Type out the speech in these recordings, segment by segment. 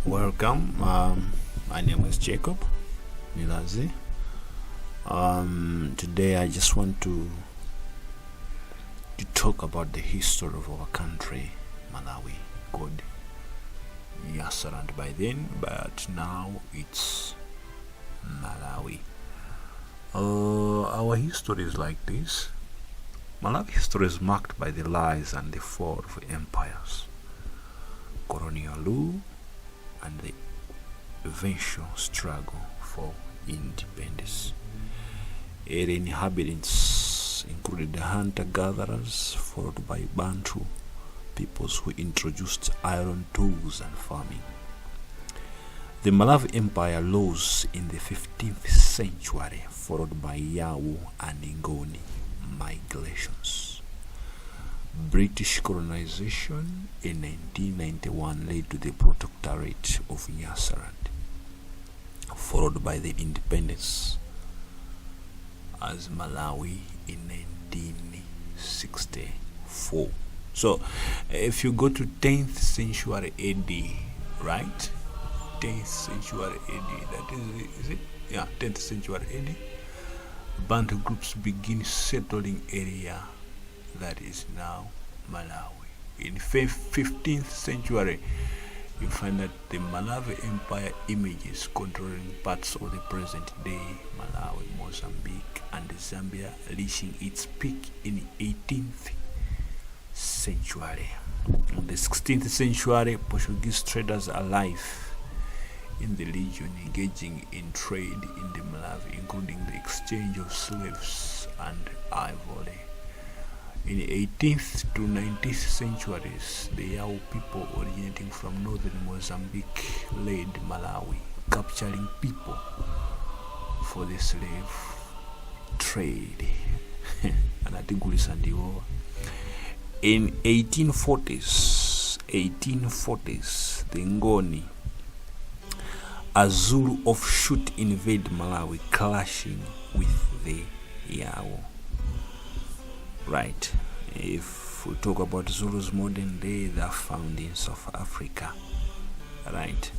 Welcome. My name is Jacob Milazi. Today I just want to talk about the history of our country, Malawi, called Nyasaland by then, but now it's Malawi. Our history is like this. Malawi history is marked by the rise and the fall of empires, colonial rule, and the eventual struggle for independence. Early inhabitants included the hunter-gatherers, followed by Bantu peoples who introduced iron tools and farming. The Malawi Empire rose in the 15th century, followed by Yawu and Ngoni migrations. British colonization in 1991 led to the Protectorate of Nyasaland, followed by the independence as Malawi in 1964. So, if you go to 10th century AD, right? 10th century AD, that is it? Yeah, 10th century AD. Bantu groups begin settling area that is now Malawi. In 15th century, you find that the Malawi Empire emerges controlling parts of the present-day Malawi, Mozambique, and Zambia, reaching its peak in 18th century. In the 16th century, Portuguese traders arrived in the region, engaging in trade in the Malawi, including the exchange of slaves and ivory. In the 18th to 19th centuries, the Yao people originating from northern Mozambique led Malawi, capturing people for the slave trade. In 1840s, the Ngoni, a Zulu offshoot, invade Malawi, clashing with the Yao. Right. If we talk about Zulus modern day, they are found in South Africa. Right.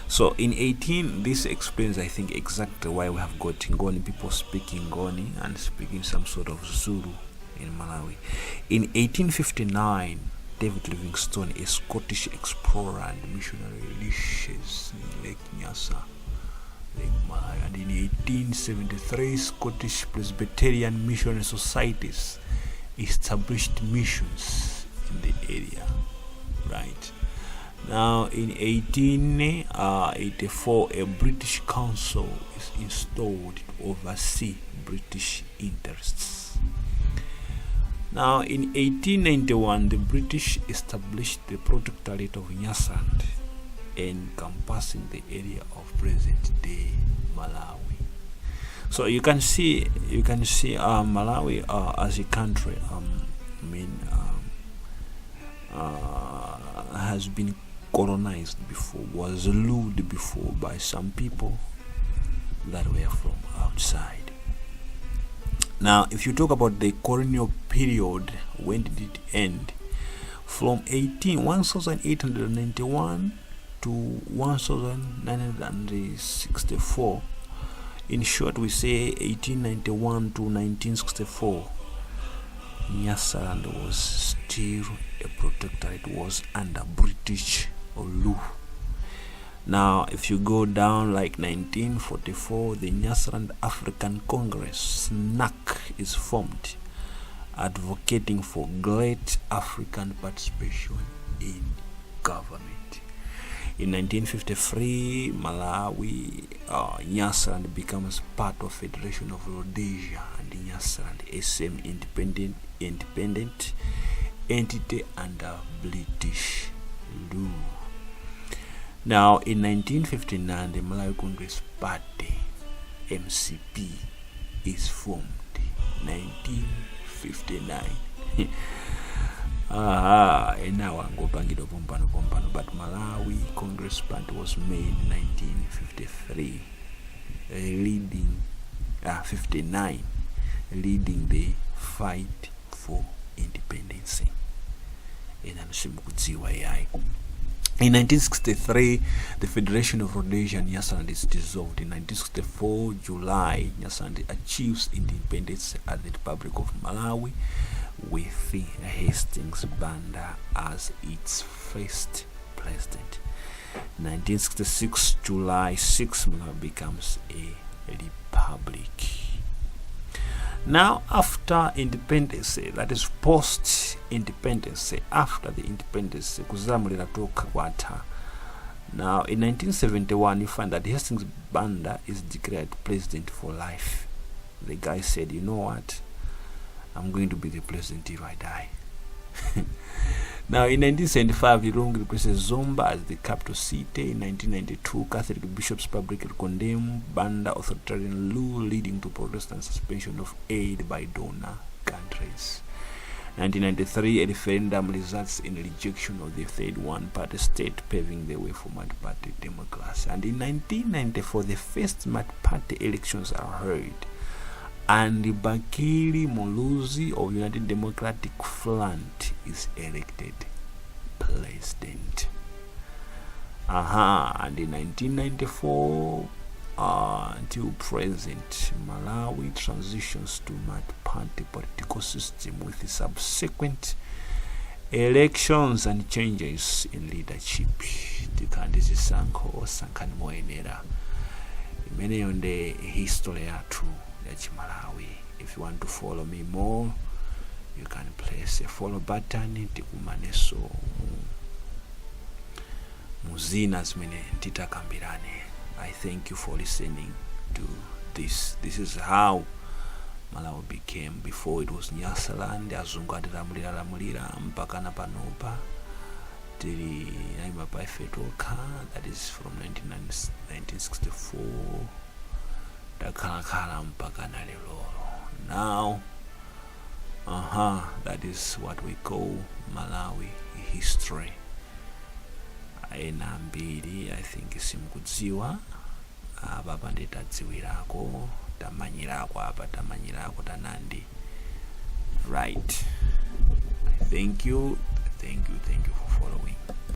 So in 18, this explains, I think, exactly why we have got Ngoni, people speaking Ngoni and speaking some sort of Zulu in Malawi. In 1859, David Livingstone, a Scottish explorer and missionary, reaches Lake Nyasa, Lake Malawi. And in 1873, Scottish Presbyterian missionary societies established missions in the area. Right. Now, in 1884, a British council is installed to oversee British interests. Now, in 1891, the British established the Protectorate of Nyasaland, encompassing the area of present-day Malawi. So you can see Malawi as a country, has been colonized before, was ruled before by some people that were from outside. Now, if you talk about the colonial period, when did it end? From 1891 to 1964. In short, we say 1891 to 1964. Nyasaland was still a protectorate, was under British rule. Now, if you go down like 1944, the Nyasaland African Congress, SNAC, is formed, advocating for great African participation in government. In 1953, Malawi, Nyasaland becomes part of Federation of Rhodesia and Nyasaland, a same independent entity under British rule. Now, in 1959, the Malawi Congress Party, MCP, is formed. 1959. But Malawi Congress Party was made in 1953, leading 59, leading the fight for independence. In 1963, the Federation of Rhodesia and Nyasaland is dissolved. In 1964, July, Nyasaland achieves independence as the Republic of Malawi, with Hastings Banda as its first president. 1966, July 6, Malawi becomes a republic. Now, after independence, that is post-independence, after the independence, kuzamulira toka kwatha. Now, in 1971, you find that Hastings Banda is declared president for life. The guy said, you know what, I'm going to be the president if I die. Now, in 1975, Lilongwe replaces Zomba as the capital city. In 1992, Catholic bishops publicly condemn Banda authoritarian rule, leading to Protestant suspension of aid by donor countries. 1993, a referendum results in rejection of the third one-party state, paving the way for multi-party democracy. And in 1994, the first multi-party elections are held, and Bakili Muluzi of United Democratic Front is elected president. And in 1994 until present, Malawi transitions to multi-party political system with subsequent elections and changes in leadership. Tikandizi sanko sankani moenera. Imeneyo nde history yathu ya Malawi. If you want to follow me more, you can press a follow button. Tikumaneso muzina zimene titakambirane. I thank you for listening to this. This is how Malawi became. Before it was Nyasaland, azungu atilamulira mpaka na panopa tili naima pa ifetoka. That is from 1964 takhalakhala mpaka na lero. Now that is what we call Malawi history. Aina mbili, I think simukudziwa apa nditadziwirako, tamanyirako apa, tamanyirako tanandi. Right. Thank you for following.